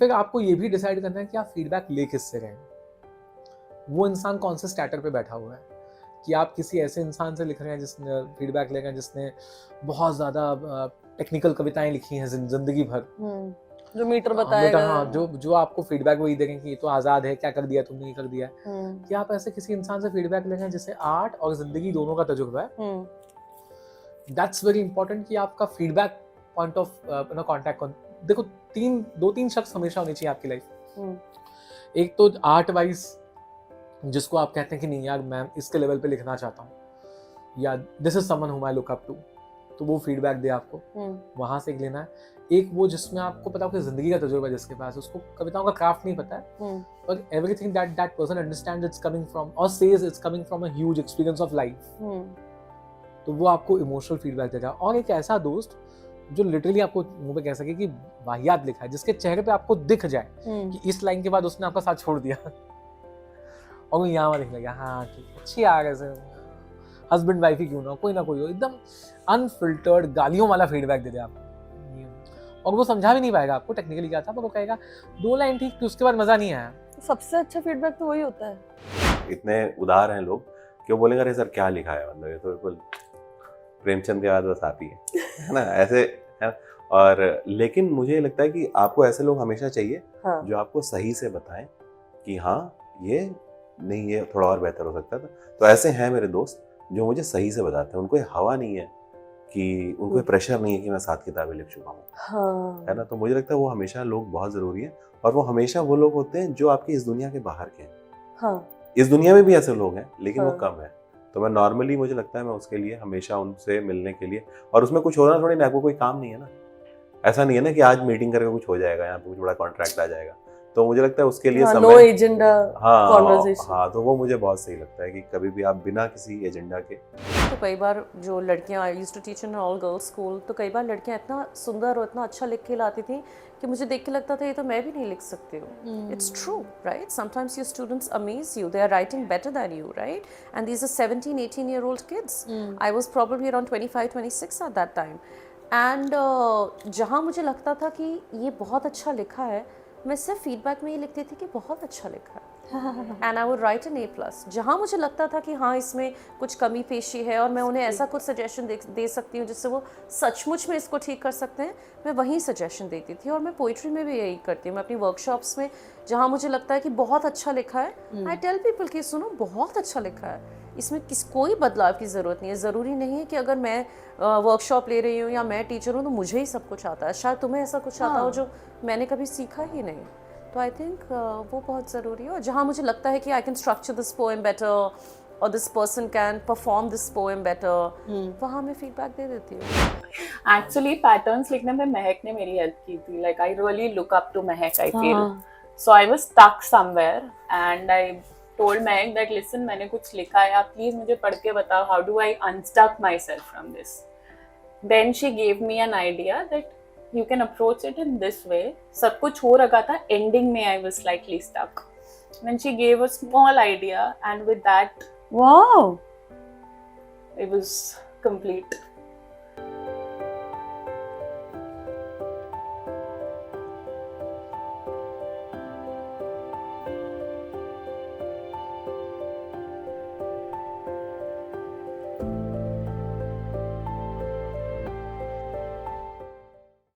फिर आपको ये भी डिसाइड करना है कि आप फीडबैक ले किससे रहे हैं, वो इंसान कौन से स्टैटर पे बैठा हुआ है। कि आप किसी ऐसे इंसान से लिख रहे हैं जिसने फीडबैक ले रहे हैं जिसने बहुत ज़्यादा टेक्निकल कविताएं लिखी हैं जिंदगी भर, जो मीटर बताएगा, हाँ, जो आपको फीडबैक वही देंगे कि ये तो आज़ाद है, क्या कर दिया तुमने, ये कर दिया। कि आप ऐसे किसी इंसान से फीडबैक ले रहे हैं जिसे आर्ट और जिंदगी दोनों का तजुर्बा है। दैट्स वेरी इंपॉर्टेंट कि आपका फीडबैक पॉइंट ऑफ कॉन्टैक्ट कौन। देखो, दो तीन शख्स हमेशा होने चाहिए आपकी लाइफ। एक तो आर्ट वाइज जिसको आप कहते हैं कि नहीं यार मैं इसके लेवल पे लिखना चाहता हूँ, या दिस इज समवन हुम आई लुक अप टू, तो वो फीडबैक दे आपको, वहां से लेना है। एक वो जिसमें आपको पता हो कि जिंदगी का तजुर्बा, जिसके पास उसको कविताओं का क्राफ्ट नहीं पता है, और everything that person understands it's coming from और says it's coming from a huge experience of life, तो वो आपको इमोशनल फीडबैक देगा। और एक ऐसा दोस्त जो लिटरली आपको मुंह पे कह सके कि वाहियात लिखा है, जिसके चेहरे पे आपको दिख जाए कि इस लाइन के बाद उसने आपका साथ छोड़ दिया और वो यहाँ लिख लगा, हाँ ठीक है, अच्छी आ गए, हस्बैंड वाइफ ही क्यों ना कोई हो, एकदम अनफिल्टर्ड गालियों वाला फीडबैक दे दे आपको, और वो समझा भी नहीं पाएगा आपको टेक्निकली क्या था, पर वो कहेगा 2 लाइन ठीक थी, उसके बाद मजा नहीं आया। सबसे अच्छा फीडबैक तो वही होता है। इतने उदार हैं लोग कि वो बोलेंगे अरे सर क्या लिखा है, मतलब ये तो बिल्कुल प्रेमचंद के बाद बस आती है ना, ऐसे है ना। और लेकिन मुझे लगता है कि आपको ऐसे लोग हमेशा चाहिए, हाँ, जो आपको सही से बताएं कि हाँ ये नहीं, ये थोड़ा और बेहतर हो सकता था। तो ऐसे हैं मेरे दोस्त जो मुझे सही से बताते हैं, उनको हवा नहीं है कि उनको प्रेशर नहीं है कि मैं 7 किताबें लिख चुका हूँ, हाँ, है ना। तो मुझे लगता है वो हमेशा लोग बहुत जरूरी है, और वो हमेशा वो लोग होते हैं जो आपकी इस दुनिया के बाहर के हैं, हाँ। इस दुनिया में भी ऐसे लोग हैं लेकिन हाँ, वो कम है। तो मैं नॉर्मली, मुझे लगता है मैं उसके लिए हमेशा उनसे मिलने के लिए, और उसमें कुछ होना थोड़ी ना, आपको कोई काम नहीं है ना, ऐसा नहीं है ना कि आज मीटिंग करके कुछ हो जाएगा, यहाँ पे कुछ बड़ा कॉन्ट्रैक्ट आ जाएगा। तो मुझे लगता है उसके लिए नो एजेंडा कॉन्वर्सेशन, हाँ, तो वो मुझे बहुत सही लगता है कि कभी भी आप बिना किसी एजेंडा के। तो कई बार जो लड़कियां, I used to teach in all girls school, तो कई बार लड़कियां इतना सुंदर और इतना अच्छा लिख के लाती थी कि मुझे देख के लगता था ये तो मैं भी नहीं लिख सकती हूँ। It's true, right? Sometimes your students amaze you, they are writing better than you, right? And these are 17-18-year-old kids. I was probably around 25-26 at that time. And जहाँ मुझे लगता था कि ये बहुत अच्छा लिखा है, मैं सिर्फ फीडबैक में ये लिखती थी कि बहुत अच्छा लिखा है, and I would write an A+। जहाँ मुझे लगता था कि हाँ इसमें कुछ कमी पेशी है और मैं उन्हें ऐसा कुछ सजेशन दे सकती हूँ जिससे वो सचमुच में इसको ठीक कर सकते हैं, मैं वहीं सजेशन देती थी। और मैं पोइट्री में भी यही करती हूँ। मैं अपनी वर्कशॉप्स में जहाँ मुझे लगता है कि बहुत अच्छा लिखा है, आई टेल पीपल कि सुनो बहुत अच्छा लिखा है, इसमें कोई बदलाव की ज़रूरत नहीं है। ज़रूरी नहीं है कि अगर मैं वर्कशॉप ले रही हूँ या मैं टीचर हूँ तो मुझे ही सब कुछ आता है, शायद तुम्हें ऐसा कुछ आता हो जो मैंने कभी सीखा ही नहीं। तो आई थिंक वो बहुत ज़रूरी है। और जहाँ मुझे लगता है कि I can structure this poem better और this person can perform this poem better, वहाँ मैं फीडबैक दे देती हूँ। एक्चुअली पैटर्न्स लिखने में महक ने मेरी हेल्प की थी। Like I really look up to Mahak, I feel. So I was stuck somewhere and I told Mahak that listen, मैंने कुछ लिखा है, आप प्लीज मुझे पढ़ के बताओ, how do I unstuck myself from this. Then she gave me an idea that you can approach it in this way. सब कुछ हो रखा था, ending में I was slightly stuck. Then she gave a small idea and with that, wow, it was complete.